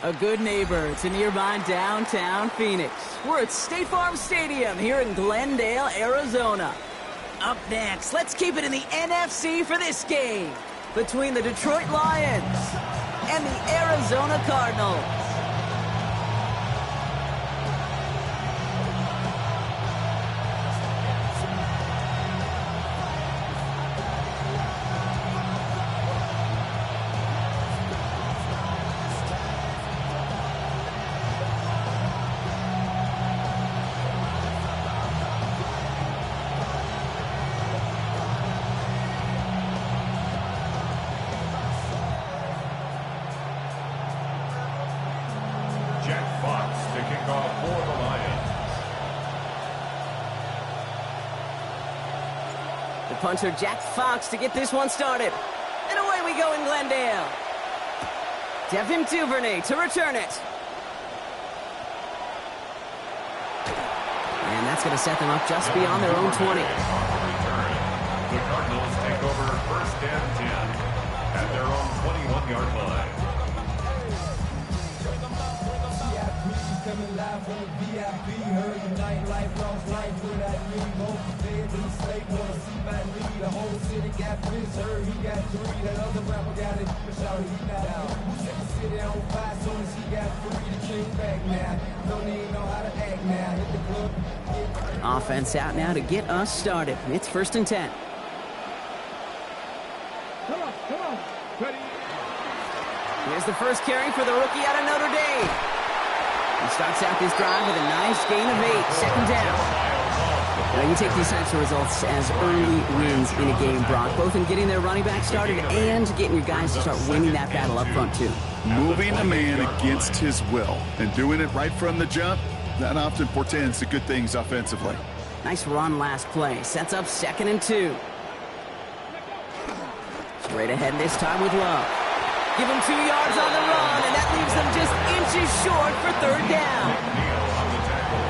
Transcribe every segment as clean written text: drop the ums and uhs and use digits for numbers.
A good neighbor to nearby downtown Phoenix. We're at State Farm Stadium here in Glendale, Arizona. Up next, let's keep it in the NFC for this game between the Detroit Lions and the Arizona Cardinals. Punter Jack Fox to get this one started. And away we go in Glendale. Devin Duvernay to return it. And that's going to set them up just beyond their own 20. The Cardinals take over first and 10 at their own 21-yard line. Coming live from the VIP, heard the nightlife, lost life without me. Most fans in the state wanna see my lead. The whole city got pissed, heard he got 3. That other rapper got it, but shout he not out. Who set the city on fire, soon as he got 3. The king back now, don't even know how to act now. Hit the club. Offense out now to get us started. It's first and 10. Come on, ready? Here's the first carry for the rookie out of Notre Dame. He starts out this drive with a nice gain of 8, second down. Now you take these types of results as early wins in a game, Brock, both in getting their running back started and getting your guys to start winning that battle up front, too. Moving a man against his will and doing it right from the jump, that often portends to good things offensively. Nice run last play. Sets up second and 2. Straight ahead this time with Love. Give them 2 yards on the run, and that leaves them just inches short for third down.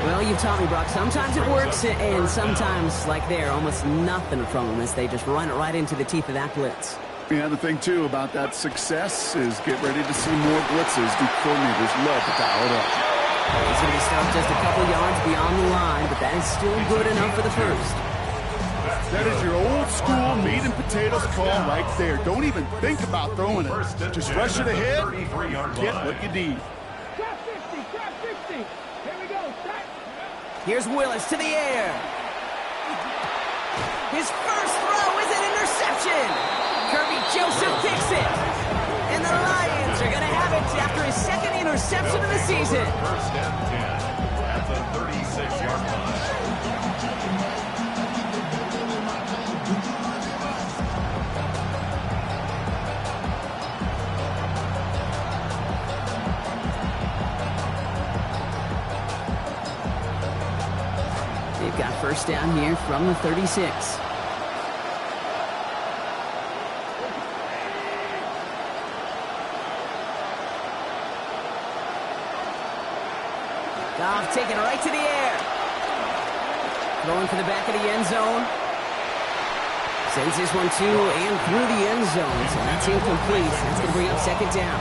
Well, you've taught me, Brock, sometimes it works, and sometimes, like there, almost nothing from them as they just run it right into the teeth of that blitz. Yeah, the thing, too, about that success is get ready to see more blitzes. The coordinators love to dial it up. He's going to be stopped just a couple yards beyond the line, but that is still good enough for the first. That is your old school meat and potatoes call right there. Don't even think about throwing it. Just rush it ahead, get what you need. Trap 50. Here we go, start. Here's Willis to the air. His first throw is an interception. Kirby Joseph kicks it. And the Lions are going to have it after his second interception of the season. First and 10 at the 36-yard line. They've got first down here from the 36. Goff taking it right to the air. Throwing for the back of the end zone. Sends this one to and through the end zone. So that's incomplete. That's going to bring up second down.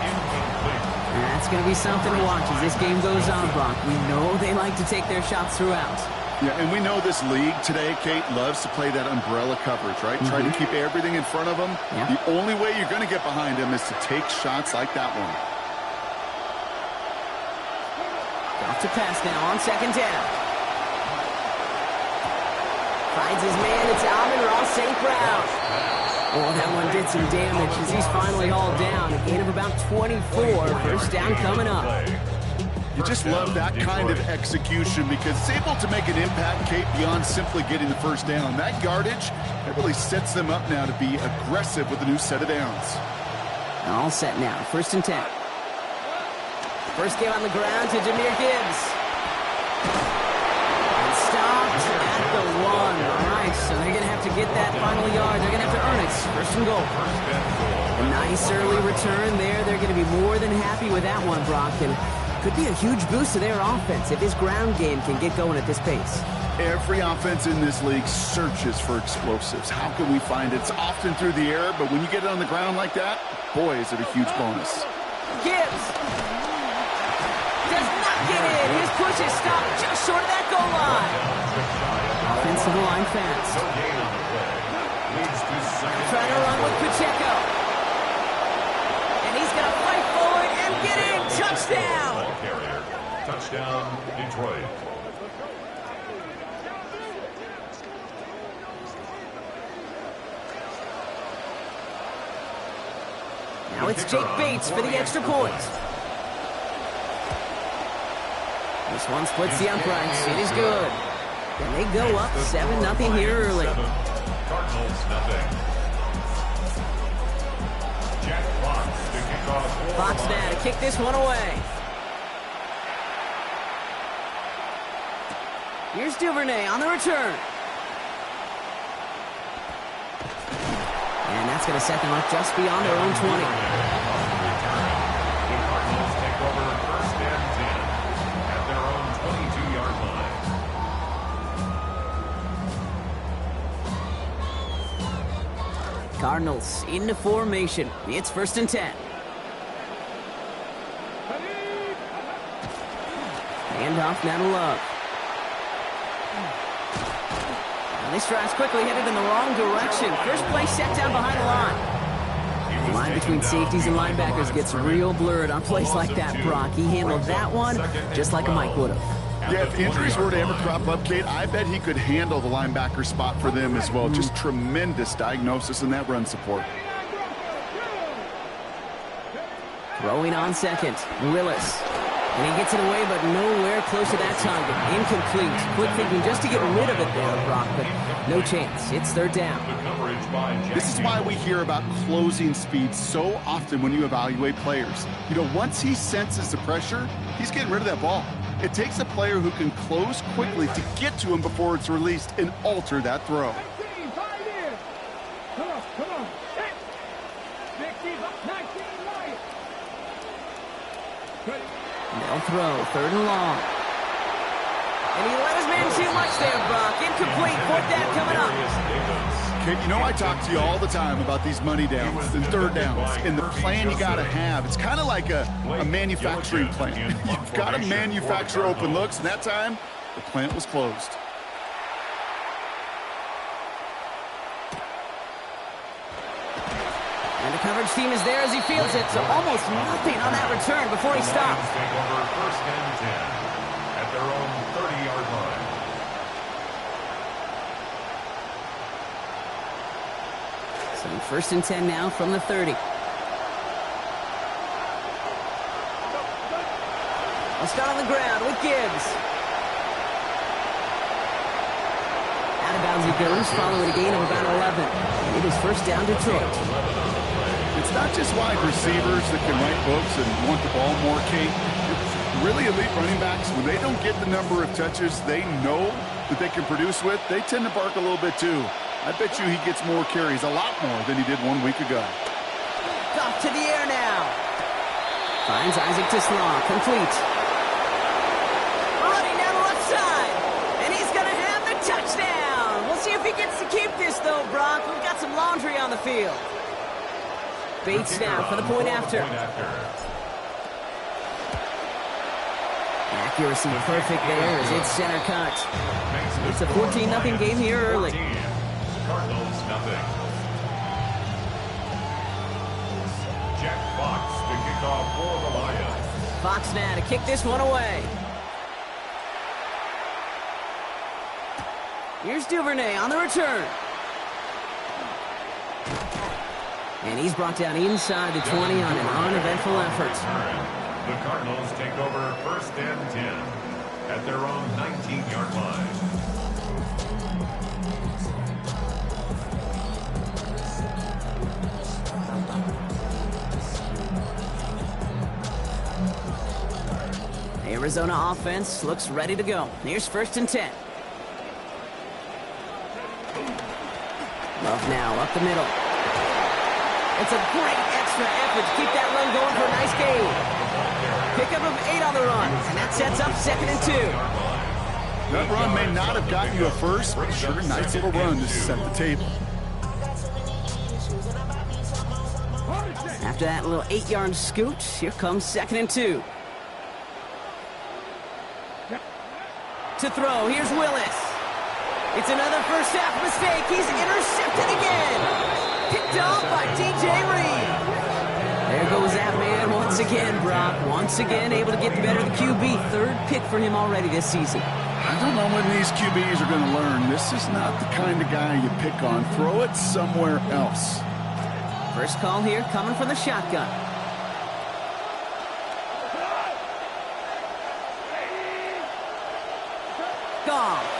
That's going to be something to watch as this game goes on, Brock. We know they like to take their shots throughout. Yeah, and we know this league today, Kate, loves to play that umbrella coverage, right? Try to keep everything in front of them. Yeah. The only way you're going to get behind them is to take shots like that one. Off to pass now on second down. Finds his man. It's Amon-Ra St. Brown. Oh, that one did some damage as he's finally hauled down. A gain of about 24. First down coming up. You just love that kind of execution because it's able to make an impact, Kate, beyond simply getting the first down. That yardage, that really sets them up now to be aggressive with a new set of downs. All set now. First and 10. First game on the ground to Jahmyr Gibbs. And stopped at the 1. All right, so they're going to have to get that final yard. They're going to have to earn it. First and goal. A nice early return there. They're going to be more than happy with that one, Brock. And could be a huge boost to their offense if this ground game can get going at this pace. Every offense in this league searches for explosives. How can we find it? It's often through the air, but when you get it on the ground like that, boy, is it a huge bonus. Gibbs get in. His push is stopped just short of that goal line. Offensive line fast. Trying to run with Pacheco. And he's going to fight forward and get in. Touchdown. Touchdown, Detroit. Now it's Jake Bates for the extra point. This one splits the uprights. It is good. And they go up 7-0 here early. Cardinals, nothing. Jack Fox to kick off. Fox now to kick this one away. Here's Duvernay on the return. And that's going to set them up just beyond their own 20. The Cardinals take over first and 10 at their own 22-yard line. Cardinals into formation. It's first and 10. Handoff now to Love. And this drive's quickly headed in the wrong direction. First play set down behind the line. The line between safeties and linebackers gets real blurred on plays like that, Brock. He handled that one just like a Mike would have. Yeah, if injuries were to ever crop up, Kate, I bet he could handle the linebacker spot for them as well. Just tremendous diagnosis in that run support. Throwing on second, Willis. And he gets it away, but nowhere close to that target. Incomplete. Quick thinking just to get rid of it there, Brock, but no chance. It's third down. This is why we hear about closing speed so often when you evaluate players. You know, once he senses the pressure, he's getting rid of that ball. It takes a player who can close quickly to get to him before it's released and alter that throw. They'll throw, third and long. And he let his man too much there, Brock. Incomplete, fourth down coming up. Kate, you know I talk to you all the time about these money downs and third downs and the plan you got to have. It's kind of like a manufacturing plant. You've got to manufacture open looks, and that time, the plant was closed. And the coverage team is there as he fields it, so almost nothing on that return before he stops. Take over first and 10 at their own 30-yard line. So first and 10 now from the 30. I'll start on the ground with Gibbs. Out of bounds he goes, following a gain of about 11. It is first down Detroit. It's not just wide receivers that can write books and want the ball more, Kate. It's really elite running backs. When they don't get the number of touches they know that they can produce with, they tend to bark a little bit too. I bet you he gets more carries, a lot more than he did 1 week ago. Off to the air now. Finds Isaac Tisslaw, complete. Running down the left side. And he's going to have the touchdown. We'll see if he gets to keep this, though, Brock. We've got some laundry on the field. Bates now for the point after. Accuracy perfect there as it's center cut. It's a 14-0 game here early. Cardinals, nothing. Jack Fox to kick off for the Lions. Fox now to kick this one away. Here's Duvernay on the return. And he's brought down inside the 20 on an uneventful effort. The Cardinals take over first and 10 at their own 19-yard line. Arizona offense looks ready to go. Here's first and 10. Love now up the middle. It's a great extra effort to keep that run going for a nice gain. Pickup of 8 on the run, and that sets up second and 2. That run may not have gotten you a first, but sure, nice little run to set the table. After that little 8-yard scoot, here comes second and 2. To throw, here's Willis. It's another first half mistake. He's intercepted again. Picked off by DJ Reed. There goes that man once again, Brock. Once again able to get the better of the QB. Third pick for him already this season. I don't know when these QBs are going to learn. This is not the kind of guy you pick on. Throw it somewhere else. First call here coming from the shotgun. Goff.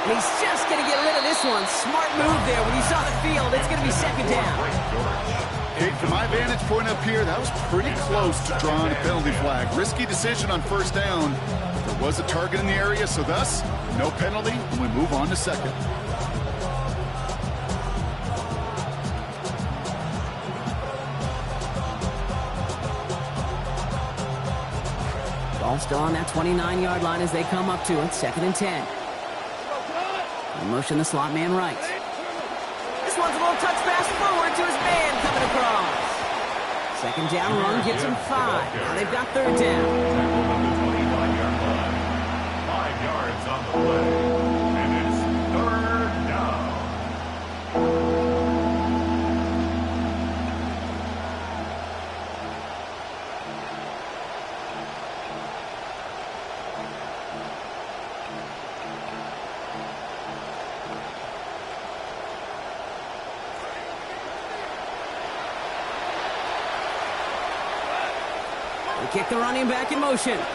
And he's just going to get rid of this one. Smart move there when he saw the field. It's going to be second down. Kate, from my vantage point up here, that was pretty close to drawing a penalty flag. Risky decision on first down. There was a target in the area, so thus, no penalty, and we move on to second. Ball still on that 29-yard line as they come up to it. Second and 10. In motion, the slot man right. This one's a little touch pass forward to his man coming across. Second down run gets him 5. Now they've got third down. On the 29-yard line. 5 yards on the play. And it's third down. Kick the running back in motion. And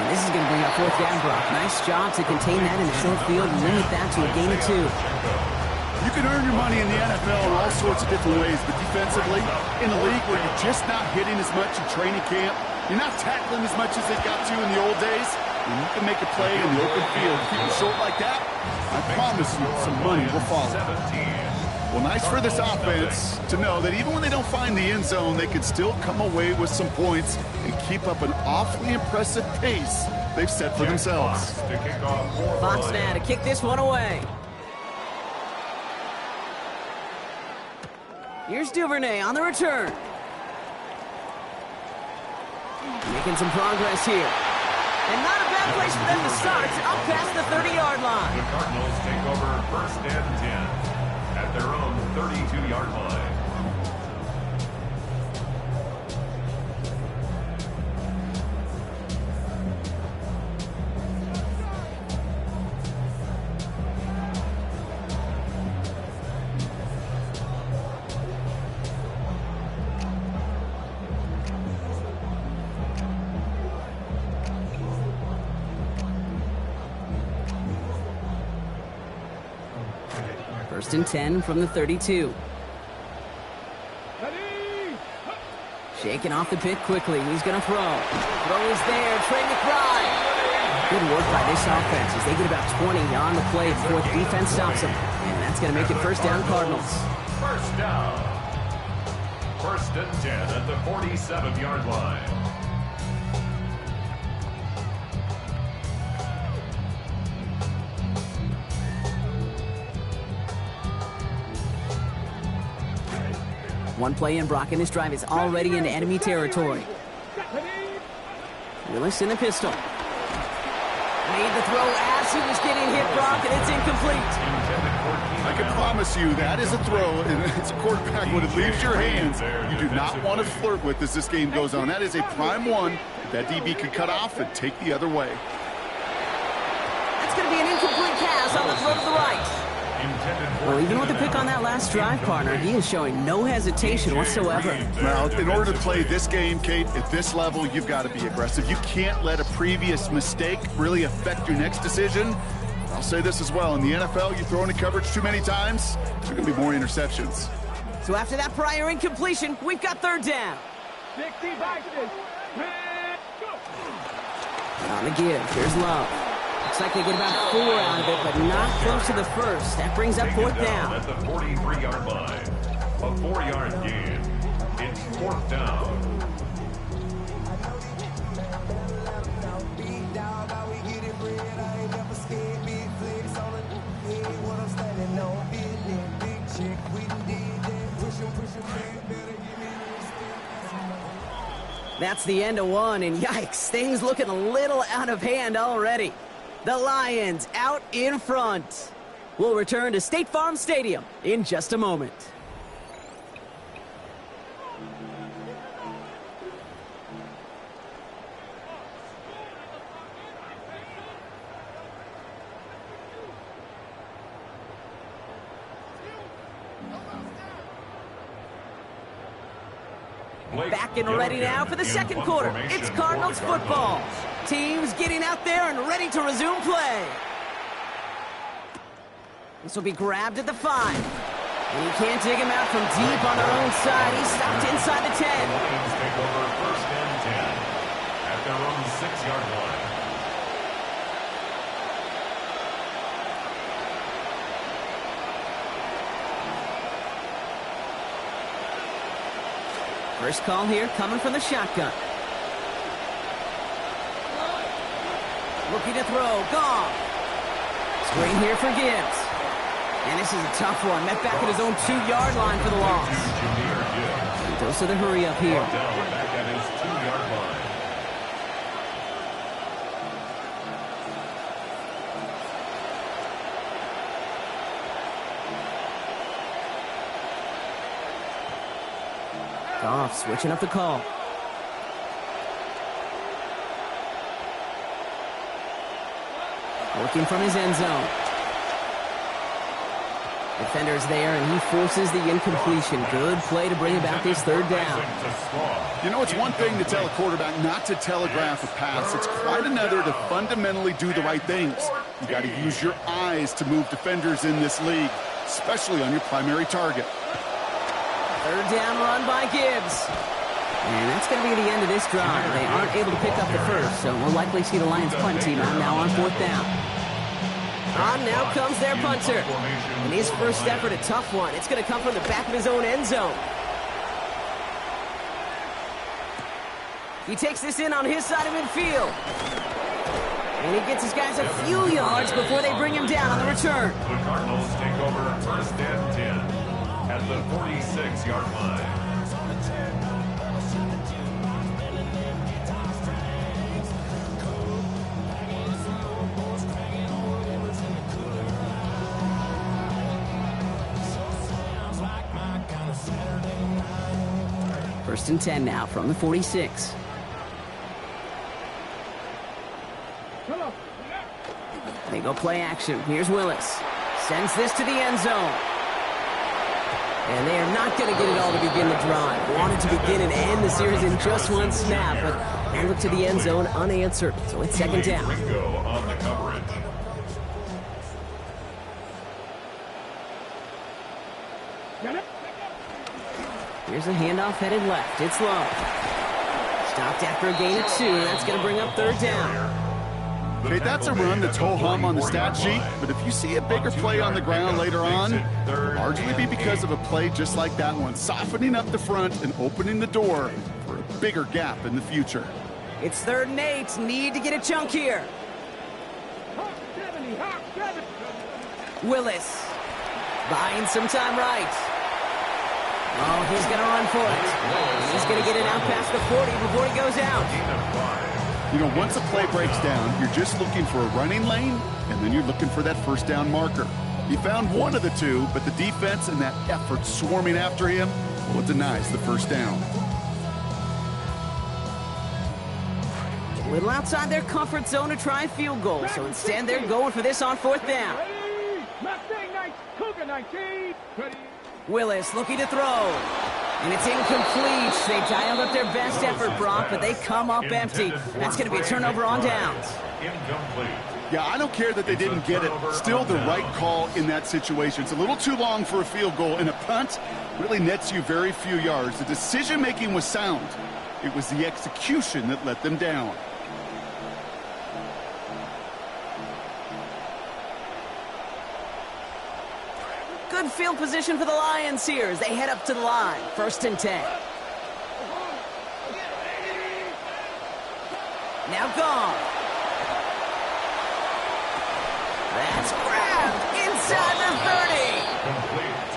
this is going to bring up fourth down, Brock. Nice job to contain that in the short field and limit that to a gain of 2. You can earn your money in the NFL in all sorts of different ways, but defensively, in a league where you're just not hitting as much in training camp, you're not tackling as much as they got to in the old days, and you can make a play in the open field. Keep it short like that, I promise you some money will follow. 17. Well, nice for this offense to know that even when they don't find the end zone, they can still come away with some points and keep up an awfully impressive pace they've set for themselves. Fox now to kick this one away. Here's Duvernay on the return. Making some progress here. And not a bad place for them to start, up past the 30-yard line. The Cardinals take over first and 10 at their own 32-yard line. First and 10 from the 32. Shaking off the pit quickly. He's going to throw. Throw is there. Trey McBride. Good work by this offense as they get about 20 on the play before the defense stops them. And that's going to make it first down Cardinals. First down. First and 10 at the 47-yard line. One play in, Brock, and this drive is already into enemy territory. Willis in the pistol. Made the throw as he was getting hit, Brock, and it's incomplete. I can promise you that is a throw, and it's a quarterback when it leaves your hands, you do not want to flirt with as this game goes on. That is a prime one that DB could cut off and take the other way. That's going to be an incomplete pass on the throw to the right. Well, even with the pick on that last drive, partner, he is showing no hesitation whatsoever. Now, in order to play this game, Kate, at this level, you've got to be aggressive. You can't let a previous mistake really affect your next decision. I'll say this as well. In the NFL, you throw into coverage too many times, there's going to be more interceptions. So after that prior incompletion, we've got third down. On the give, here's Love. Looks like they get about 4 out of it, but not close to the first. That brings up fourth down. At the 43-yard line. A 4-yard gain. It's fourth down. That's the end of one, and yikes, things looking a little out of hand already. The Lions out in front. We'll return to State Farm Stadium in just a moment. Back and ready now for the second quarter. It's Cardinals football. Teams getting out there and ready to resume play. This will be grabbed at the 5. And he can't dig him out from deep on their own side. He's stopped inside the 10. Lions take over first and 10 at their own 6-yard line. First call here coming from the shotgun. Looking to throw. Goff. Screen here for Gibbs. And this is a tough one. Met back at his own 2-yard line for the loss. He goes to the hurry up here. Back at his 2-yard line. Goff switching up the call. Working from his end zone. Defender's there, and he forces the incompletion. Good play to bring about this third down. You know, it's one thing to tell a quarterback not to telegraph a pass. It's quite another to fundamentally do the right things. You got to use your eyes to move defenders in this league, especially on your primary target. Third down run by Gibbs. And that's going to be the end of this drive. They aren't able to pick up the first, so we'll likely see the Lions punt team out now on fourth down. On now comes their punter. And his first effort, a tough one. It's going to come from the back of his own end zone. He takes this in on his side of midfield. And he gets his guys a few yards before they bring him down on the return. The Cardinals take over first and 10 at the 46-yard line. First and 10 now from the 46. They go play action. Here's Willis. Sends this to the end zone. And they are not going to get it all to begin the drive. Wanted to begin and end the series in just one snap, but they look to the end zone unanswered. So it's second down. Ringo on the coverage. Here's a handoff headed left. It's low. Stopped after a gain of 2, and that's going to bring up third down. Okay, that's a run that's ho-hum on the stat sheet, but if you see a bigger play on the ground later on, it'll largely be because of a play just like that one, softening up the front and opening the door for a bigger gap in the future. It's 3rd and 8. Need to get a chunk here. Willis buying some time right. Oh, he's going to run for it. He's going to get it out past the 40 before he goes out. You know, once a play breaks down, you're just looking for a running lane, and then you're looking for that first down marker. He found one of the two, but the defense and that effort swarming after him, well, it denies the first down. A little outside their comfort zone to try a field goal, so instead they're going for this on 4th down. Willis looking to throw. And it's incomplete. They dialed up their best effort, Brock, but they come up empty. That's going to be a turnover on downs. Incomplete. Yeah, I don't care that they didn't get it. Still the right call in that situation. It's a little too long for a field goal, and a punt really nets you very few yards. The decision-making was sound. It was the execution that let them down. Good field position for the Lions here as they head up to the line. 1st and 10. Now gone. That's grabbed inside the 30.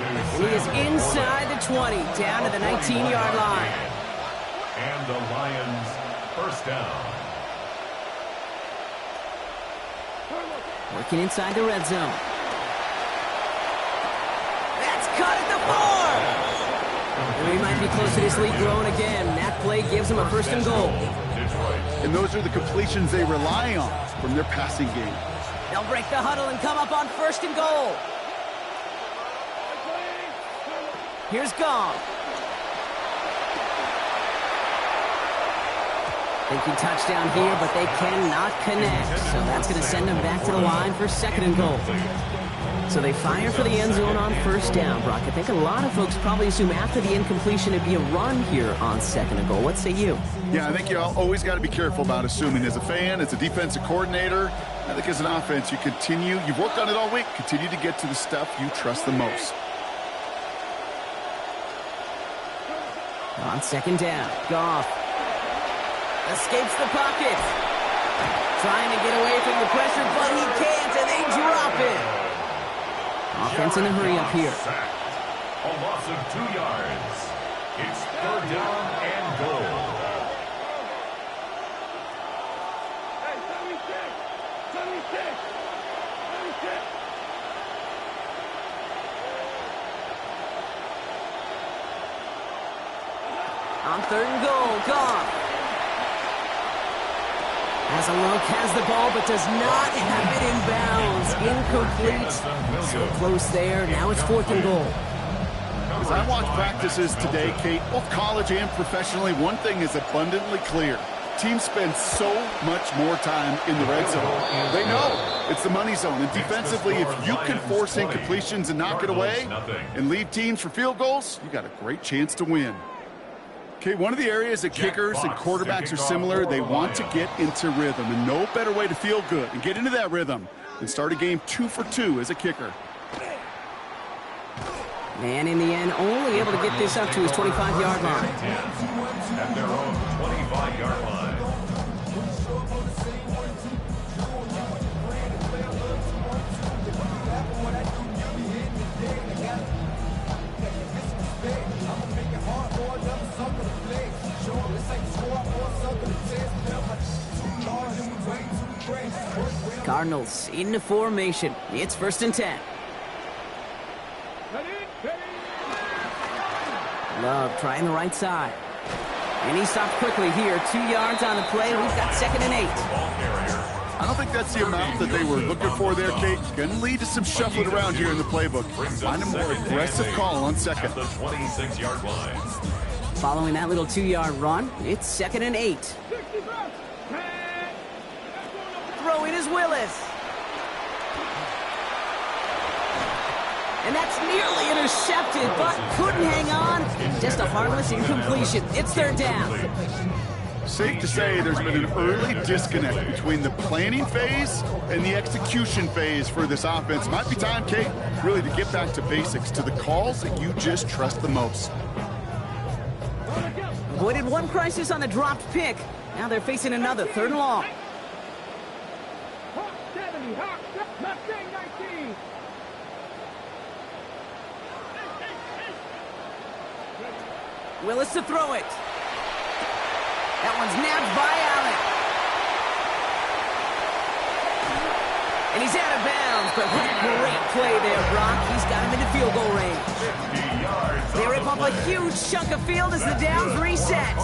And he is inside the 20, down to the 19-yard line. And the Lions first down. Working inside the red zone. That's caught at the 4. And we might be close to this lead growing again. That play gives them a first and goal. And those are the completions they rely on from their passing game. They'll break the huddle and come up on first and goal. Here's Goff. Thinking touchdown here, but they cannot connect. So that's going to send them back to the line for second and goal. So they fire for the end zone on first down, Brock. I think a lot of folks probably assume after the incompletion it'd be a run here on second and goal. What say you? Yeah, I think you always got to be careful about assuming. As a fan, as a defensive coordinator, I think as an offense, you've worked on it all week, continue to get to the stuff you trust the most. On second down, Goff escapes the pocket. Trying to get away from the pressure, but he can't, and they drop it. Offense in a hurry up here. A loss of 2 yards. It's third down and goal. On third and goal, Goff has a look, has the ball, but does not have it in bounds. Incomplete. So close there. Now it's fourth and goal. As I watch practices today, Kate, both college and professionally, one thing is abundantly clear. Teams spend so much more time in the red zone. They know it's the money zone. And defensively, if you can force incompletions and knock it away and leave teams for field goals, you got a great chance to win. Okay, one of the areas that kickers and quarterbacks are similar, they want to get into rhythm, and no better way to feel good and get into that rhythm than start a game 2 for 2 as a kicker. And in the end, only able to get this up to his 25-yard line. At their own 25-yard line. Cardinals into formation. It's first and 10. Love trying the right side. And he stopped quickly here. 2 yards on the play. We've got second and 8. I don't think that's the amount that they were looking for there, Kate. Going to lead to some shuffling around here in the playbook. Find a more aggressive call on second. At the 26-yard line. Following that little 2-yard run, it's second and 8. Throw in is Willis. And that's nearly intercepted, but couldn't hang on. Just a harmless incompletion. It's third down. Safe to say there's been an early disconnect between the planning phase and the execution phase for this offense. Might be time, Kate, really to get back to basics, to the calls that you just trust the most. Avoided one crisis on the dropped pick. Now they're facing another, third and long. Willis to throw it. That one's nabbed by Allen. And he's out of bounds, but what a great play there, Brock. He's got him into field goal range. They rip up a huge chunk of field as the downs reset.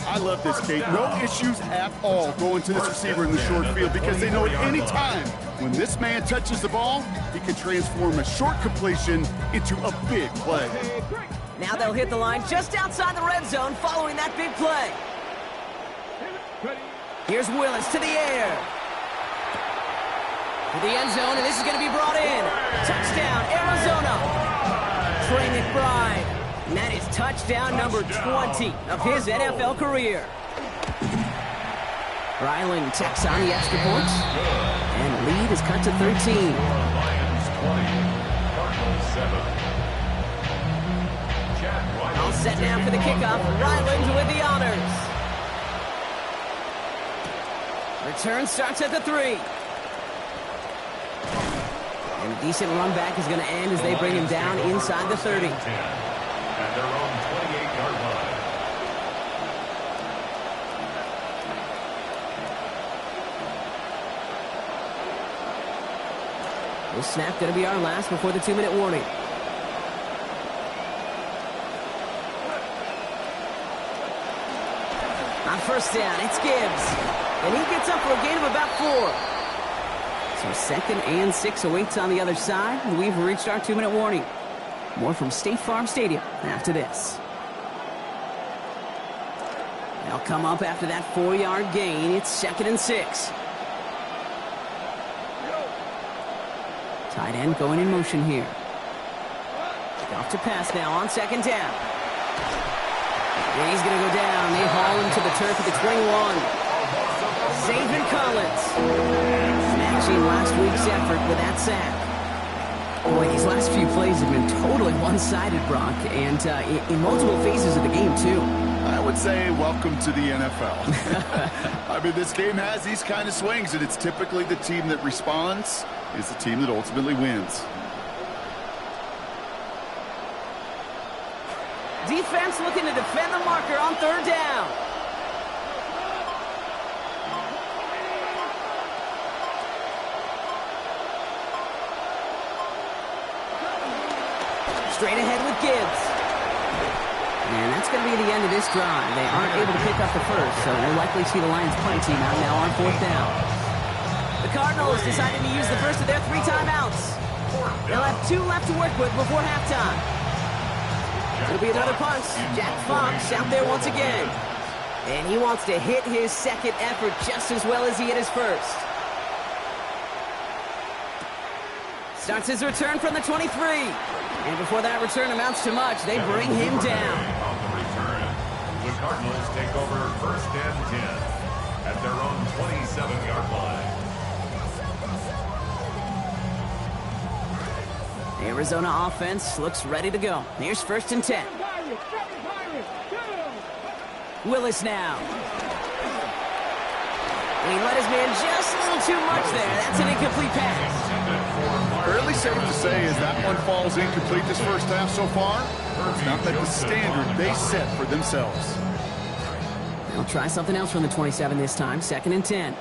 I love this, Kate. No issues at all going to this receiver in the short field because they know at any time when this man touches the ball, he can transform a short completion into a big play. Now they'll hit the line just outside the red zone following that big play. Here's Willis to the air. To the end zone, and this is going to be brought in. Touchdown, Arizona. Trey McBride. And that is touchdown number 20 of his NFL career. Ryland takes on the extra point. And lead is cut to 13. Lions 20, Cardinals 7. All set now for the kickoff. Ryland with the honors. Return starts at the 3. And a decent run back is going to end as they bring him down inside the 30. At their own 28-yard line. This snap going to be our last before the 2-minute warning. On first down, it's Gibbs. And he gets up for a gain of about 4. So 2nd and 6 awaits on the other side. And we've reached our 2-minute warning. More from State Farm Stadium after this. They'll come up after that 4-yard gain. It's 2nd and 6. Tight end going in motion here. Off to pass now on 2nd down. And he's going to go down. They haul him to the turf at the 21. Zayvon Collins matching last week's effort with that sack. Boy, these last few plays have been totally one-sided, Brock, and in multiple phases of the game, too. I would say welcome to the NFL. I mean, this game has these kind of swings, and it's typically the team that responds is the team that ultimately wins. Defense looking to defend the marker on 3rd down. Straight ahead with Gibbs. And that's going to be the end of this drive. They aren't able to pick up the first, so we'll likely see the Lions punt team out now on 4th down. The Cardinals decided to use the first of their 3 timeouts. They'll have 2 left to work with before halftime. It'll be another punt. Jack Fox out there once again. And he wants to hit his 2nd effort just as well as he hit his first. Starts his return from the 23. And before that return amounts to much, they bring him down. On the return, the Cardinals take over 1st and 10 at their own 27-yard line. The Arizona offense looks ready to go. Here's 1st and 10. Willis now. He let his man just a little too much there. That's an incomplete pass. Fairly safe to say as that one falls incomplete this first half so far. It's not met the standard they set for themselves. They'll try something else from the 27 this time. 2nd and 10.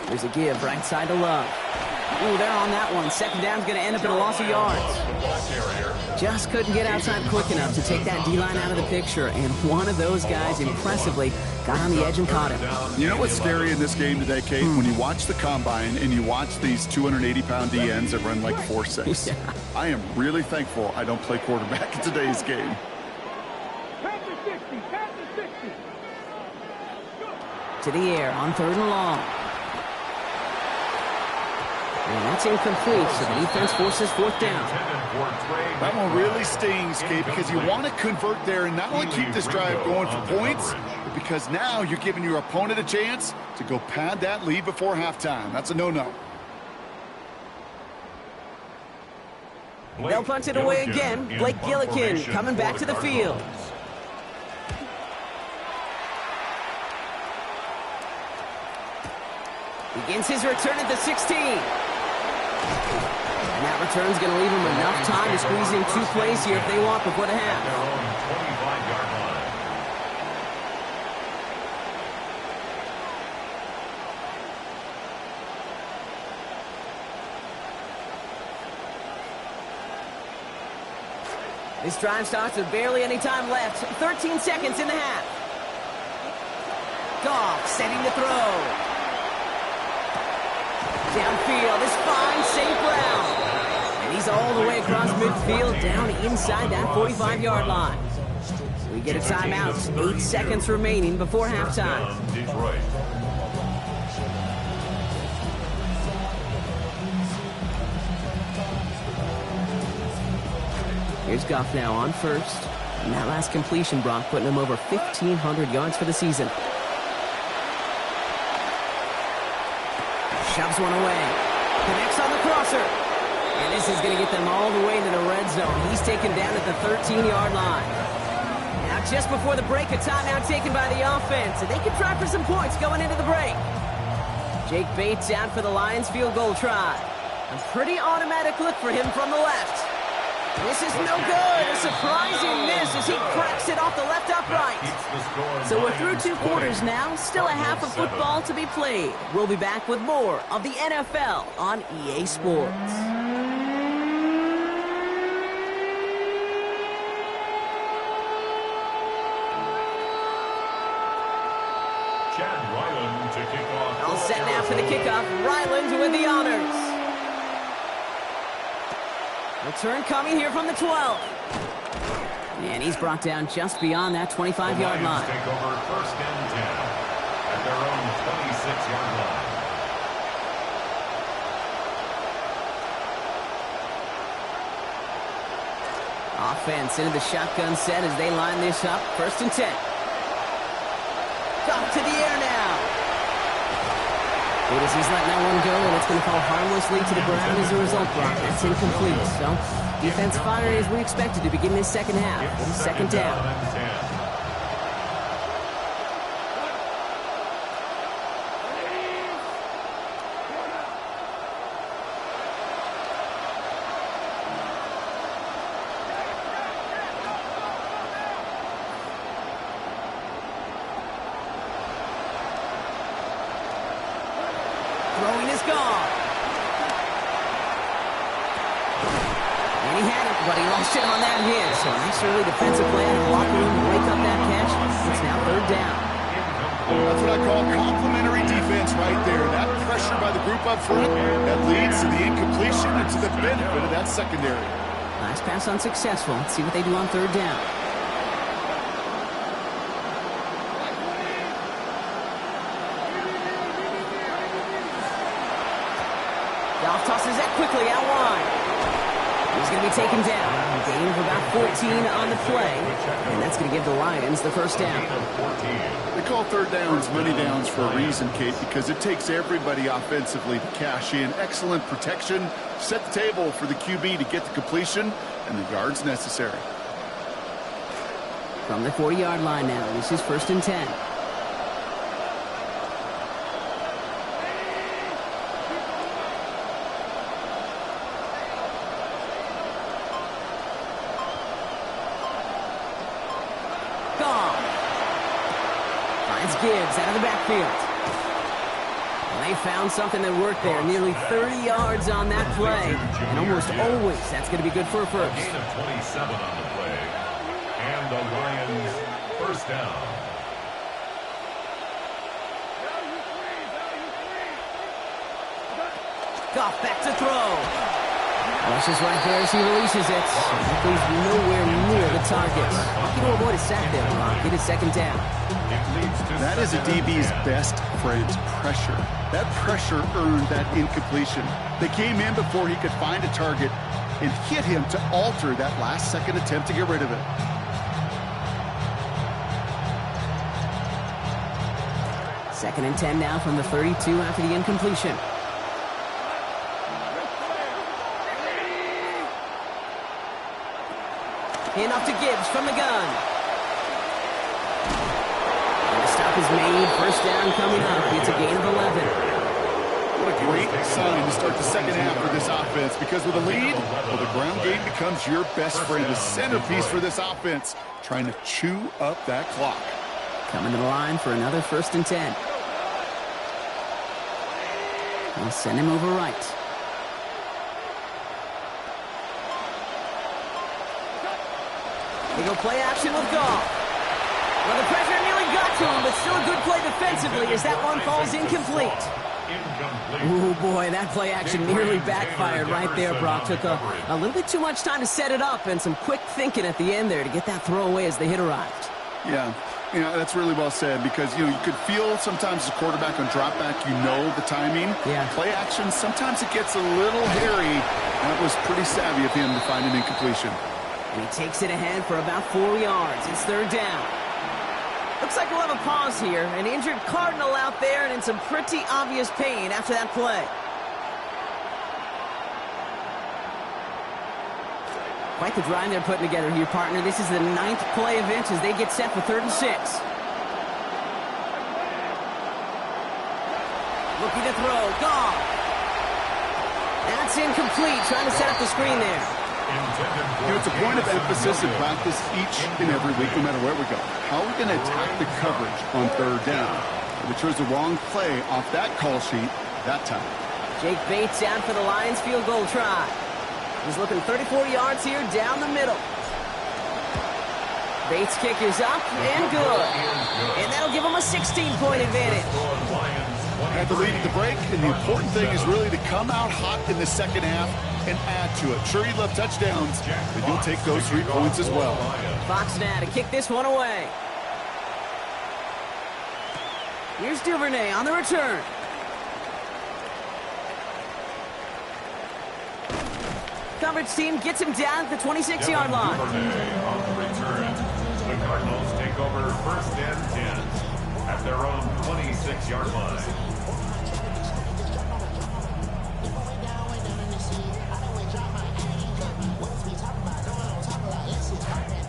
There's a give right side to Love. Ooh, they're on that one. 2nd down's going to end up in a loss of yards. Just couldn't get outside quick enough to take that D-line out of the picture, and one of those guys impressively got on the edge and caught him. You know what's scary in this game today, Kate? When you watch the combine and you watch these 280-pound DNs that run like 4.6. Yeah. I am really thankful I don't play quarterback in today's game. To the air on 3rd and long. And that's incomplete, so the defense forces 4th down. That one really stings, Kate, because you want to convert there and not only keep this drive going for points, but because now you're giving your opponent a chance to go pad that lead before halftime. That's a no-no. They'll punt it away again. Blake Gillikin coming back to the field. Begins his return at the 16. And that return's going to leave him enough time to squeeze in 2 plays here if they want before the half. Their own 25-yard line. This drive starts with barely any time left. 13 seconds in the half. Goff setting the throw. Downfield, this finds St. Brown. And he's all the way across midfield, down inside that 45-yard line. We get a timeout. 8 seconds remaining before halftime. Detroit. Here's Goff now on 1st. And that last completion, Brock, putting him over 1,500 yards for the season. Shoves one away. Connects on the crosser. And this is going to get them all the way into the red zone. He's taken down at the 13-yard line. Now, just before the break, a timeout taken by the offense. And they can try for some points going into the break. Jake Bates out for the Lions field goal try. A pretty automatic look for him from the left. This is no good. A surprising miss as he cracks it off the left upright. the score. So we're through Lions 2 quarters 20, now, still a half of Cardinals 7. football to be played. We'll be back with more of the NFL on EA Sports. Chad Ryland to kick off. All set now for the kickoff. Ryland with the honors. Return coming here from the 12. And he's brought down just beyond that 25-yard line. Take over first and 10 at their own 26-yard line. Offense into the shotgun set as they line this up. First and 10. Off to the air now. Good as he's letting that one go, and it's going to fall harmlessly to the ground as a result, Brock. That's incomplete. So, defense firing as we expected to begin this second half. Second down. And 10. Throwing is gone. And he had it, but he lost it on that hit. So nice early defensive play in the locker room to break up that catch. It's now third down. That's what I call complimentary defense right there. That pressure by the group up front, that leads to the incompletion and to the benefit of that secondary. Nice pass unsuccessful. Let's see what they do on third down. Goff tosses that quickly out wide. He's going to be taken down. A gain of about 14 on the play. And that's going to give the Lions the first down. They call third downs money downs for a reason, Kate, because it takes everybody offensively to cash in. Excellent protection, set the table for the QB to get the completion and the yards necessary. From the 40-yard line now, this is first and 10. Gibbs out of the backfield. And they found something that worked there. Nearly 30 yards on that play. And almost always that's going to be good for a first. Gain of 27 on the play. And the Lions first down. Goff back to throw. Rushes right there as he releases it. He's nowhere near the target. Lucky to avoid a sack there, Brock. Get his second down. That is a DB's best friend, pressure. That pressure earned that incompletion. They came in before he could find a target and hit him to alter that last-second attempt to get rid of it. Second and 10 now from the 32 after the incompletion. And off to Gibbs from the gun. And the stop is made. First down coming up. It's a gain of 11. What a great sign to start the second half for this offense, because with a lead, well, the ground game becomes your best friend, the centerpiece for this offense, trying to chew up that clock. Coming to the line for another first and 10. We'll send him over right. They go play action with Goff. Well, the pressure nearly got to him, but still a good play defensively as that one falls incomplete. Oh, boy, that play action nearly backfired right there, Brock. Took a little bit too much time to set it up and some quick thinking at the end there to get that throw away as the hit arrived. Yeah, that's really well said, because, you could feel sometimes as a quarterback on drop back, the timing. Yeah. Play action, sometimes it gets a little hairy. That was pretty savvy of him to find an incompletion. And he takes it ahead for about 4 yards. It's third down. Looks like we'll have a pause here. An injured Cardinal out there and in some pretty obvious pain after that play. Quite the drive they're putting together here, partner. This is the 9th play event as they get set for 3rd and 6. Looking to throw. Gone. That's incomplete. Trying to set up the screen there. It's a point of emphasis in practice each and every week, no matter where we go. How are we going to attack the coverage on third down? If it chose the wrong play off that call sheet that time. Jake Bates out for the Lions field goal try. He's looking 34 yards here down the middle. Bates' kick is up and good. And that'll give him a 16-point advantage. Had the lead at the break, and the important thing is really to come out hot in the second half and add to it. Sure, you love touchdowns, but you'll take those 3 points as well. Fox now to kick this one away. Here's Duvernay on the return. Coverage team gets him down at the 26-yard line. Duvernay on the return. The Cardinals take over first and 10 at their own 26-yard line.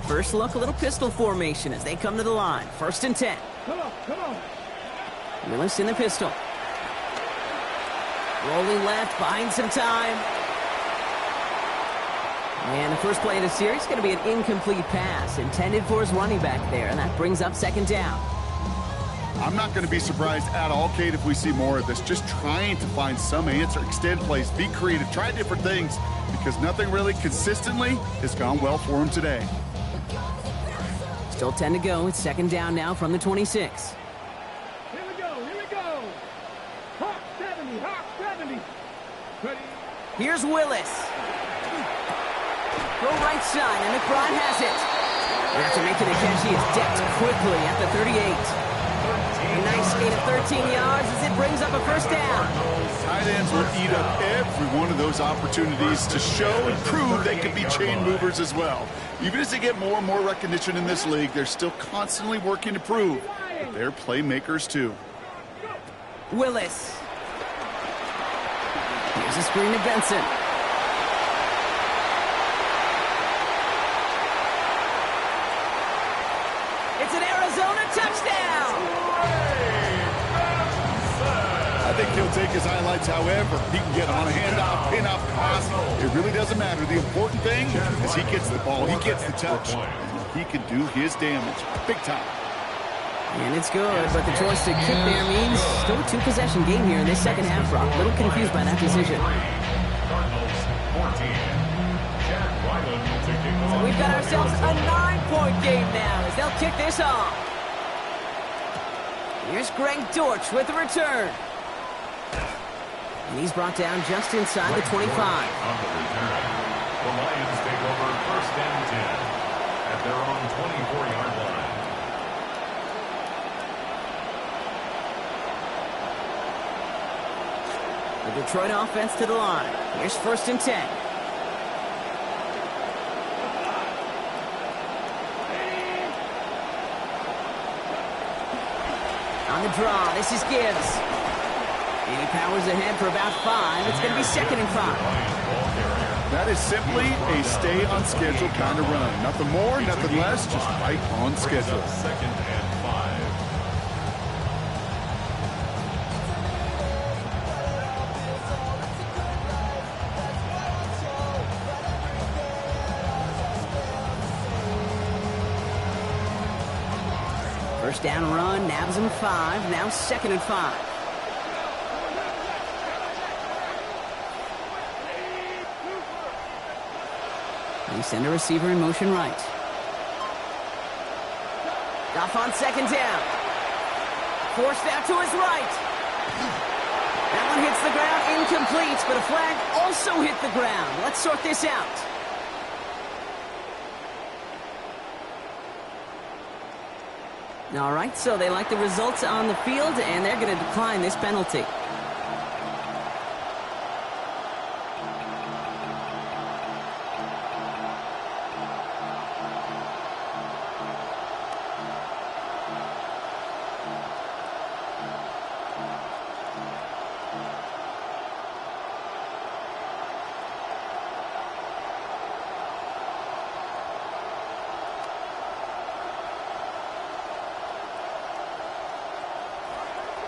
First look, a little pistol formation as they come to the line. First and 10. Come on. Willis in the pistol. Rolling left, buying some time. And the first play of the series is going to be an incomplete pass intended for his running back there, and that brings up second down. I'm not going to be surprised at all, Kate, if we see more of this. Just trying to find some answer, extend plays, be creative, try different things, because nothing really consistently has gone well for him today. Still 10 to go. It's second down now from the 26. Here we go. Hawk 70. Ready? Here's Willis. Go right side, and McBride has it. And after making the catch, he is decked quickly at the 38. A nice gain of 13 yards as it brings up a first down. Tight ends will eat up every one of those opportunities to show and prove they can be chain movers as well. Even as they get more and more recognition in this league, they're still constantly working to prove that they're playmakers too. Willis. Here's a screen to Benson. It's an Arizona touchdown! I think he'll take his highlights however he can get on a handoff, pin-up, pass. It really doesn't matter. The important thing is he gets the ball, he gets the touch. He can do his damage big time. And it's good, but the choice to kick there means still a 2-possession game here in this second half, Rob. A little confused by that decision. Cardinals 14. Jack Ryland to kick off. We've got ourselves a 9-point game now as they'll kick this off. Here's Greg Dortch with the return. And he's brought down just inside the 25. On the return, the Lions take over first and 10 at their own 24-yard line. The Detroit offense to the line. Here's first and 10. On the draw, this is Gibbs. And he powers ahead for about 5. It's going to be second and 5. That is simply a stay on schedule kind of run. Nothing more, nothing less, just right on schedule. Second and 5. First down run, nabs him 5. Now second and 5. They send a receiver in motion right. Goff on second down. Forced out to his right. That one hits the ground, incomplete, but a flag also hit the ground. Let's sort this out. All right, so they like the results on the field, and they're going to decline this penalty.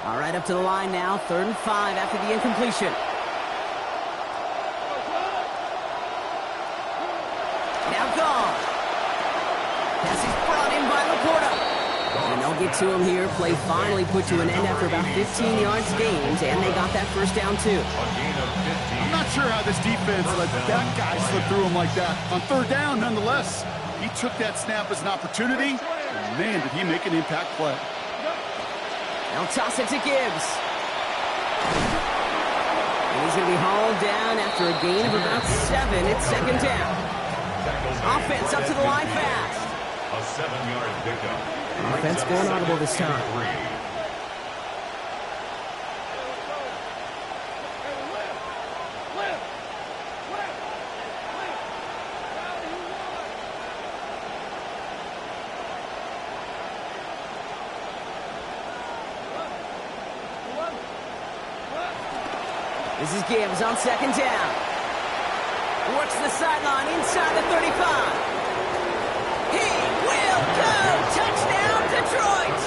All right, up to the line now, 3rd and 5 after the incompletion. They'll get to him here. Play finally put to an end after about 15 yards gained, and they got that first down too. I'm not sure how this defense let that guy slip through him like that. On third down, nonetheless, he took that snap as an opportunity, and man, did he make an impact play. They'll toss it to Gibbs. And he's going to be hauled down after a gain of about 7. It's second down. Offense up to the line fast. A 7-yard pickup. Offense going audible this time. This is Gibbs on second down. Works the sideline inside the 35. He will go! Touchdown, Detroit!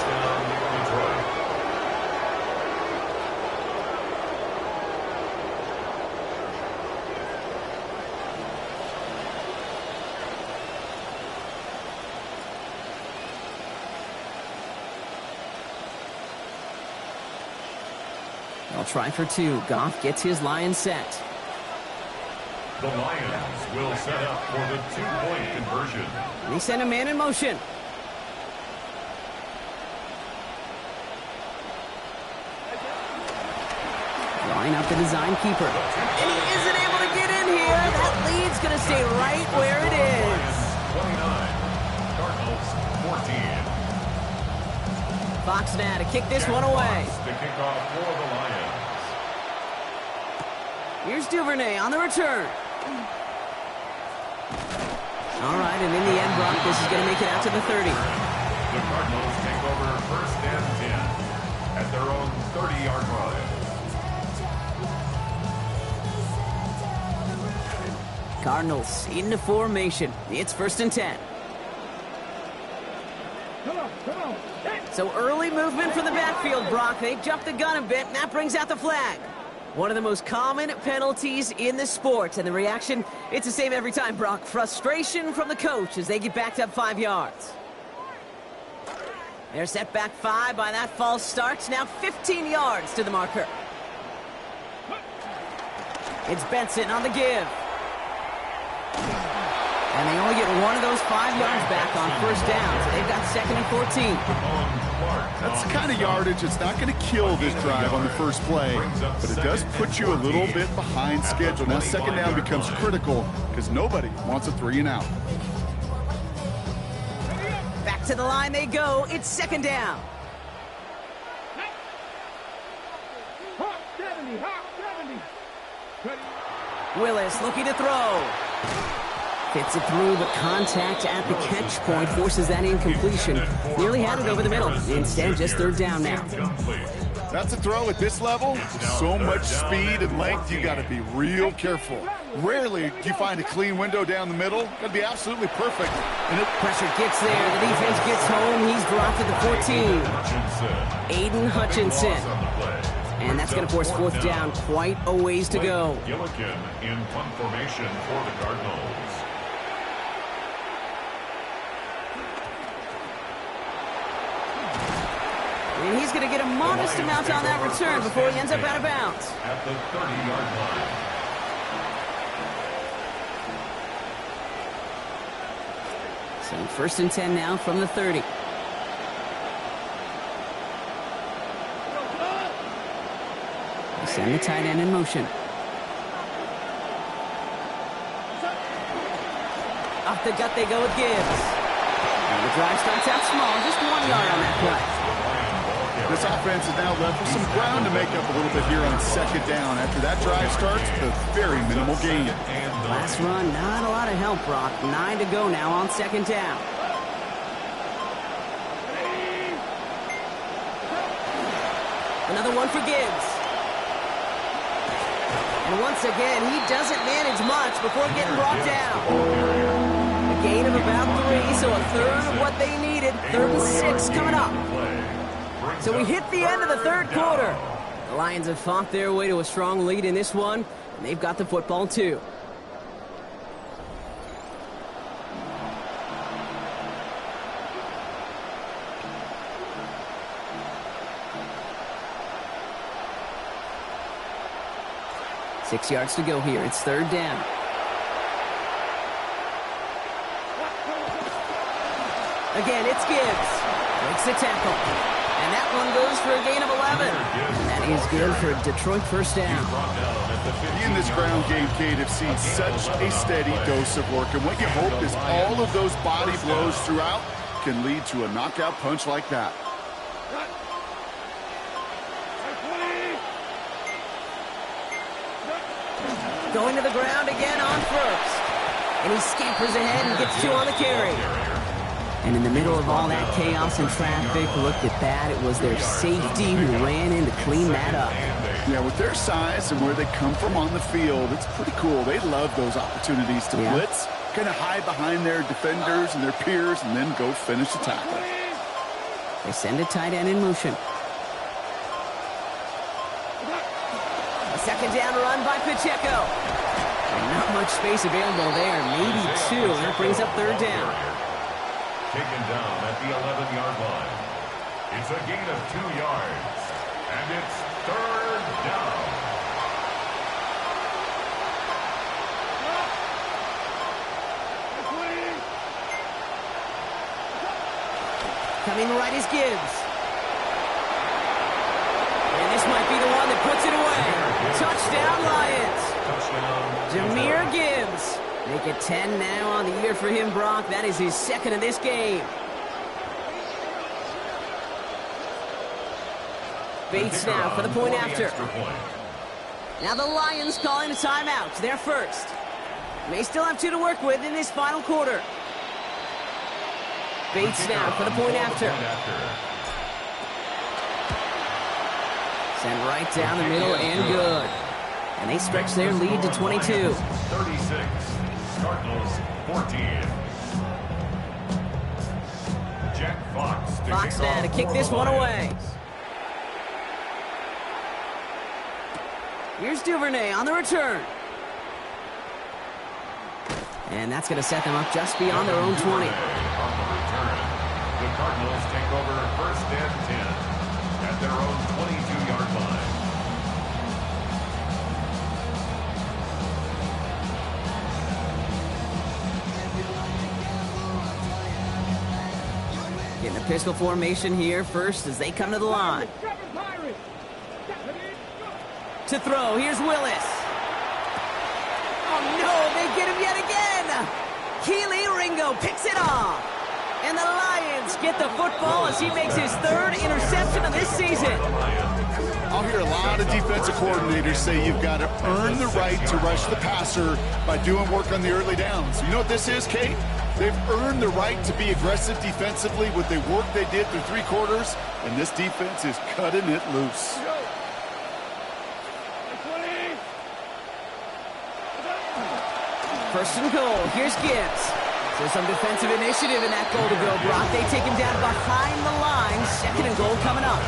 They'll try for 2. Goff gets his line set. The Lions will set up for the 2-point conversion. They send a man in motion. Line up the design keeper. And he isn't able to get in here. That lead's going to stay right where it is. 29. Cardinals 14. Fox now to kick this one away. To kick off for the Lions. Here's Duvernay on the return. All right, and in the end, Brock, this is going to make it out to the 30. The Cardinals take over first and 10 at their own 30-yard line. Cardinals into formation. It's first and 10. So early movement from the backfield, Brock. They jumped the gun a bit, and that brings out the flag. One of the most common penalties in the sport, and the reaction, it's the same every time, Brock. Frustration from the coach as they get backed up 5 yards. They're set back 5 by that false start. Now 15 yards to the marker. It's Benson on the give. And they only get one of those 5 yards back on first down, so they've got second and 14. That's the kind of yardage that's not going to kill this drive on the first play, but it does put you a little bit behind schedule. Now second down becomes critical because nobody wants a 3 and out. Back to the line they go. It's second down. Willis looking to throw. Fits it through, but contact at the catch point forces that incompletion. Nearly had it over the middle. Instead, just third down now. That's a throw at this level. So much speed and length, you got to be real careful. Rarely do you find a clean window down the middle. Got to be absolutely perfect. And the pressure gets there. The defense gets home. He's dropped at the 14. Aiden Hutchinson. And that's going to force fourth down. Quite a ways to go. Gillikin in punt formation for the Cardinals. And he's going to get a modest amount on that return before he ends up out of bounds. At the 30-yard line. So first and 10 now from the 30. They send the tight end in motion. Off the gut they go with Gibbs. And the drive starts out small, just 1 yard on that play. This offense is now left with some ground to make up a little bit here on second down. After that drive starts, a very minimal gain. Last run, not a lot of help, Brock. 9 to go now on second down. Another one for Gibbs. And once again, he doesn't manage much before getting brought down. A gain of about 3, so a third of what they needed. 3rd and 6 coming up. So we hit the end of the third quarter. The Lions have fought their way to a strong lead in this one, and they've got the football too. 6 yards to go here. It's third down. Again, it's Gibbs. Breaks the tackle. And that one goes for a gain of 11. And that is good for a Detroit first down. In this ground game, Kate, have seen such a steady dose of work. And what you hope is all of those body blows throughout can lead to a knockout punch like that. Going to the ground again on first. And he scampers ahead and gets 2 on the carry. And in the middle of all that chaos and traffic, look at that. It was their safety who ran in to clean that up. Yeah, with their size and where they come from on the field, it's pretty cool. They love those opportunities to blitz, kind of hide behind their defenders and their peers, and then go finish the tackle. They send a tight end in motion. A second down run by Pacheco. And not much space available there, maybe 2, and that brings up third down. Taken down at the 11-yard line. It's a gain of 2 yards. And it's third down. Coming right is Gibbs. And this might be the one that puts it away. Touchdown, Lions. Jahmyr Gibbs. Make it 10 now on the year for him, Brock. That is his second in this game. Bates now for the point after. Now the Lions calling a timeout. They're first. May still have 2 to work with in this final quarter. Bates now for the point after. Sent right down the middle and good. And they stretch their lead to 22. 36. Cardinals 14. Jack Fox now to kick this one away. Here's Duvernay on the return. And that's going to set them up just beyond their own 20. On the return, the Cardinals take over first and 10 at their own 22-yard line. In the pistol formation here first as they come to the line. To throw, here's Willis. Oh no, they get him yet again. Keely Ringo picks it off. And the Lions get the football as he makes his 3rd interception of this season. I'll hear a lot of defensive coordinators say you've got to earn the right to rush the passer by doing work on the early downs. You know what this is, Kate? They've earned the right to be aggressive defensively with the work they did through 3 quarters, and this defense is cutting it loose. First and goal, here's Gibbs. So some defensive initiative in that goal to go, Brock. They take him down behind the line. 2nd and goal coming up.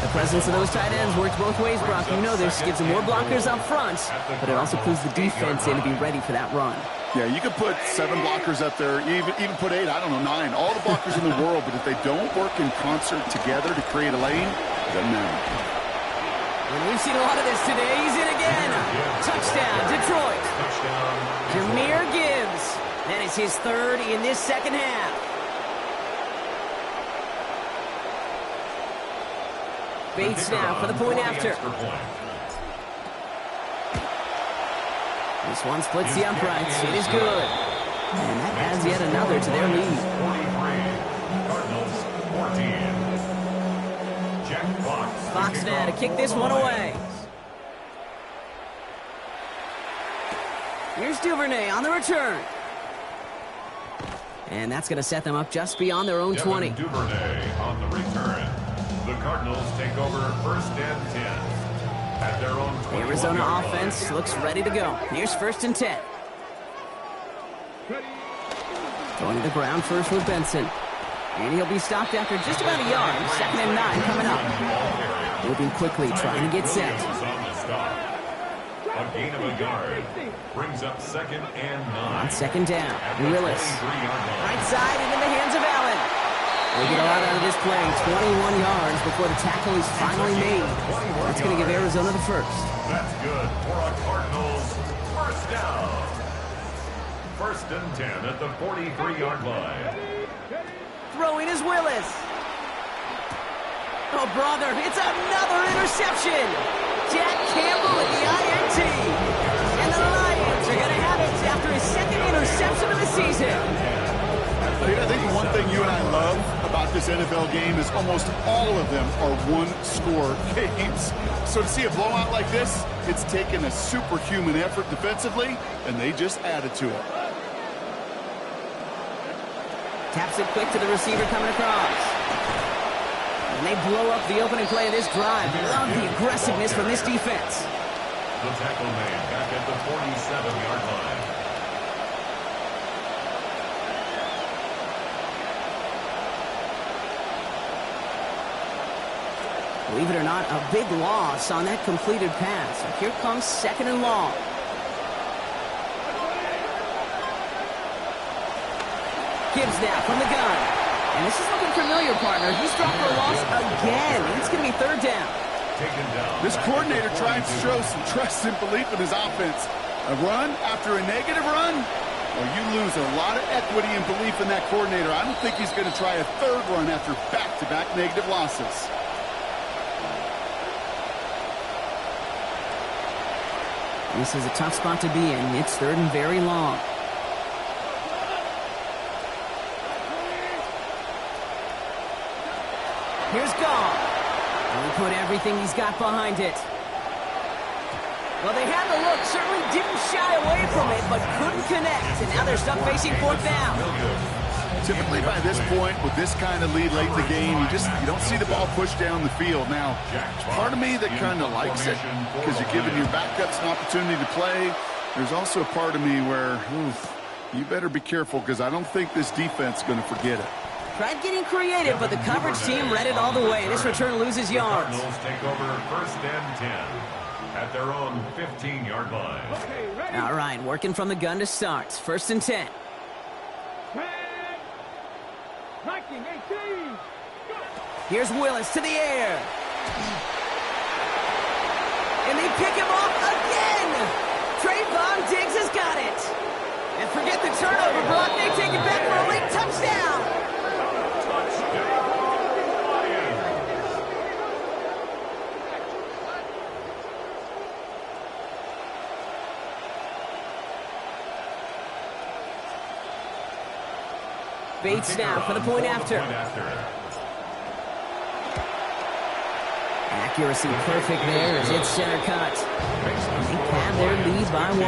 The presence of those tight ends works both ways, Brock. You know this. Gives them more blockers up front, but it also pulls the defense in to be ready for that run. Yeah, you could put 7 blockers up there, even put 8, I don't know, 9. All the blockers in the world, but if they don't work in concert together to create a lane, it doesn't matter. And we've seen a lot of this today. He's in again. Touchdown, Detroit. Jahmyr Gibbs. That is his 3rd in this second half. Bates now for the point after. This one splits the uprights. It is good. And that adds yet another to their lead. 43, Cardinals 14. Jack Fox. Fox now to kick this one away. Here's Duvernay on the return. And that's going to set them up just beyond their own 20. Duvernay on the return. The Cardinals take over first and 10 at their own 21. The Arizona offense looks ready to go. Here's 1st and 10. Going to the ground first with Benson. And he'll be stopped after just about a yard. 2nd and 9 coming up. Moving quickly, trying to get set. A gain of a yard brings up 2nd and 9. On 2nd down, Willis. Right side and in the hands of Allen. They get a got out of this play 21 yards before the tackle is finally made. That's going to give Arizona the first. That's good for a Cardinals first down. 1st and 10 at the 43-yard line. Throwing is Willis. Oh, brother, it's another interception. Jack Campbell with the INT. And the Lions are going to have it after his 2nd interception of the season. I think one thing you and I love about this NFL game is almost all of them are one-score games. So to see a blowout like this, it's taken a superhuman effort defensively, and they just added to it. Taps it quick to the receiver coming across. And they blow up the opening play of this drive. Love the aggressiveness from this defense. The tackle made back at the 47-yard line. Believe it or not, a big loss on that completed pass. So here comes 2nd and long. Gibbs now from the gun. And this is looking familiar, partner. He's dropped for a loss again. It's going to be 3rd down. This coordinator trying to show some trust and belief in his offense. A run after a negative run? Well, you lose a lot of equity and belief in that coordinator. I don't think he's going to try a 3rd run after back-to-back negative losses. This is a tough spot to be in. It's 3rd and very long. Here's Gall. And he put everything he's got behind it. Well, they had the look. Certainly didn't shy away from it, but couldn't connect. And now they're stuck facing 4th down. Typically by this point, with this kind of lead late in the game, you don't see the ball pushed down the field. Now, part of me that kind of likes it because you're giving your backups an opportunity to play. There's also a part of me where, you better be careful because I don't think this defense is going to forget it. Tried getting creative, but the coverage team read it all the way. This return loses yards. The Cardinals take over 1st and 10 at their own 15-yard line. All right, working from the gun to start. 1st and 10. 19-18. Here's Willis to the air. And they pick him off again. Trayvon Diggs has got it. And forget the turnover, Brock. They take it back for a late touchdown. Bates now for the point after. Accuracy perfect there as it's center cut. They have their lead by 1.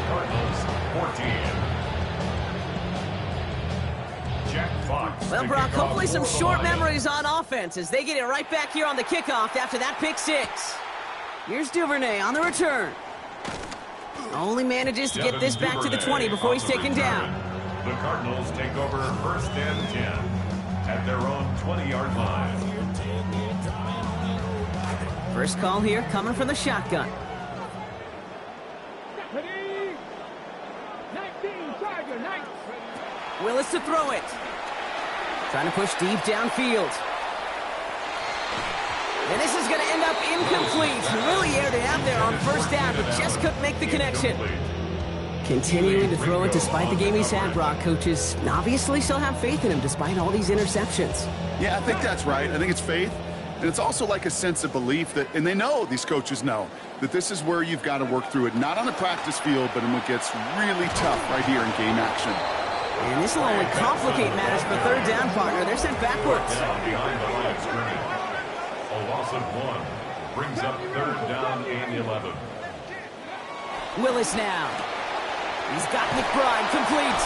Cardinals 14. Jack Fox. Well, Brock, hopefully some short memories on offense as they get it right back here on the kickoff after that pick 6. Here's Duvernay on the return. Only manages to get this back to the 20 before he's taken down. The Cardinals take over 1st and 10 at their own 20-yard line. First call here coming from the shotgun. 19, Tiger, 19. Willis to throw it. Trying to push deep downfield. And this is going to end up incomplete. Really aired it out there on 1st down, but just couldn't make the connection. Continuing to throw it despite the game he's had, Brock. Coaches obviously still have faith in him despite all these interceptions. Yeah, I think that's right. I think it's faith. And it's also like a sense of belief that, and they know, these coaches know, that this is where you've got to work through it. Not on the practice field, but in what gets really tough right here in game action. And this will only complicate matters for 3rd down, partner. They're sent backwards. Down behind the line of scrimmage. A loss of 1 brings up 3rd down and 11. Willis now. He's got McBride complete.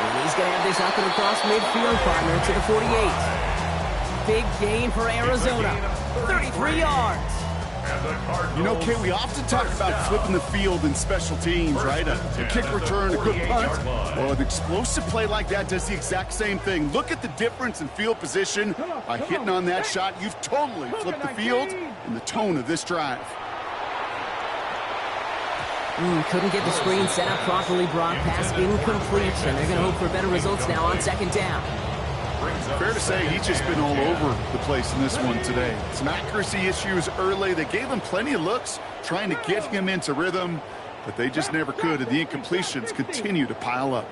And he's going to have this up and across midfield, partner, to the 48. Big gain for Arizona. 33 yards. You know, Kate, we often talk about flipping the field in special teams, right? A kick return, a good punt. Well, an explosive play like that does the exact same thing. Look at the difference in field position. By hitting on that shot, you've totally flipped the field and the tone of this drive. Couldn't get the screen set up properly, Brock. Pass incomplete, and they're going to hope for better results now on 2nd down. Fair to say he's just been all over the place in this one today. Some accuracy issues early. They gave him plenty of looks trying to get him into rhythm, but they just never could, and the incompletions continue to pile up.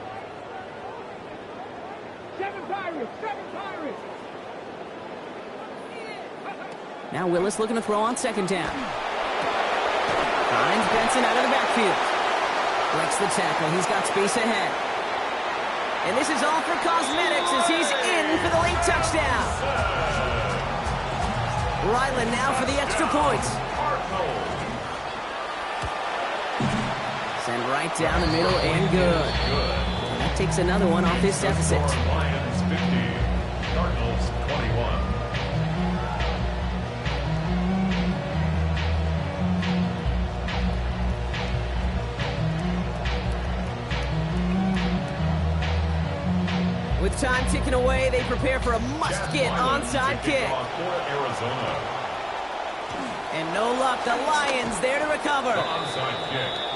Now Willis looking to throw on second down. Finds Benson out of the backfield. Breaks the tackle. He's got space ahead. And this is all for cosmetics as he's in for the late touchdown. Ryland now for the extra points. Send right down the middle and good. And that takes another one off this deficit. Lions 50, Cardinals 21. With time ticking away, they prepare for a must-get onside kick. And no luck, the Lions there to recover.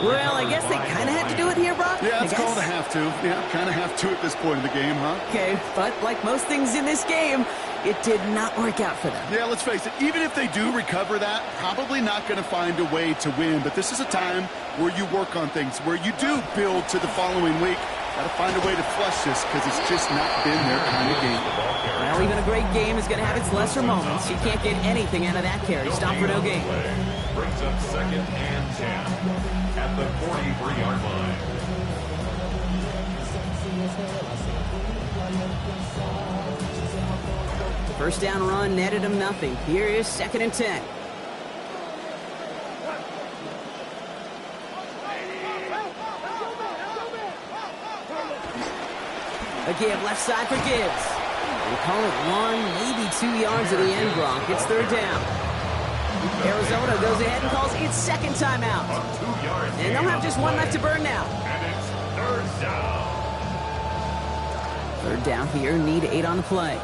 Well, I guess they kind of had to do it here, Brock. Yeah, it's called a have to. Yeah, kind of have to at this point in the game, huh? Okay, but like most things in this game, it did not work out for them. Yeah, let's face it, even if they do recover that, probably not going to find a way to win. But this is a time where you work on things, where you do build to the following week. Got to find a way to flush this because it's just not been their kind of game. Well, even a great game is going to have its lesser moments. You can't get anything out of that carry. Stop for no gain. Brings up 2nd and 10 at the 43-yard line. First down run netted him nothing. Here is 2nd and 10. A give left side for Gibbs. We call it 1, maybe 2 yards at the end, Gronk. It's 3rd down. Arizona goes ahead and calls its second timeout. And they'll have just one left to burn now. And it's 3rd down. 3rd down here, need 8 on the play.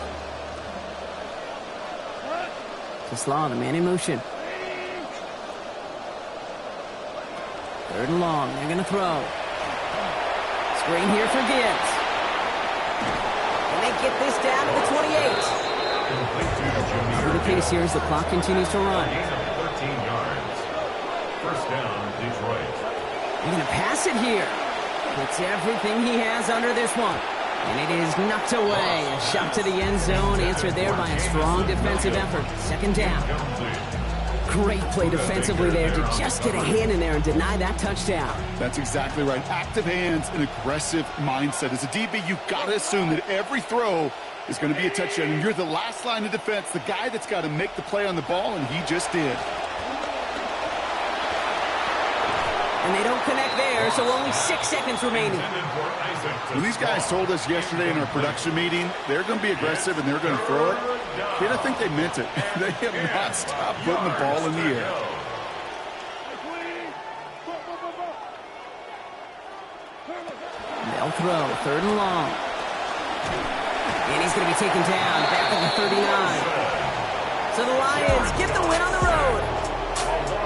Slaw, the man in motion. 3rd and long, they're going to throw. Screen here for Gibbs. Get this down to the 28. The case here as the clock continues to run. 13 yards. First down, Detroit. They're going to pass it here. Puts everything he has under this one. And it is knocked away. A shot to the end zone, answered there by a strong defensive effort. 2nd down. Great play defensively there to just get a hand in there and deny that touchdown. That's exactly right. Active hands and aggressive mindset. As a DB, you've got to assume that every throw is going to be a touchdown. And you're the last line of defense, the guy that's got to make the play on the ball, and he just did. And they don't connect there, so only 6 seconds remaining. When these guys told us yesterday in our production meeting, they're going to be aggressive and they're going to throw it, kid, I think they meant it. They have not stopped putting the ball in the air. They'll throw, 3rd and long. And he's going to be taken down, back at the 39. So the Lions get the win on the road.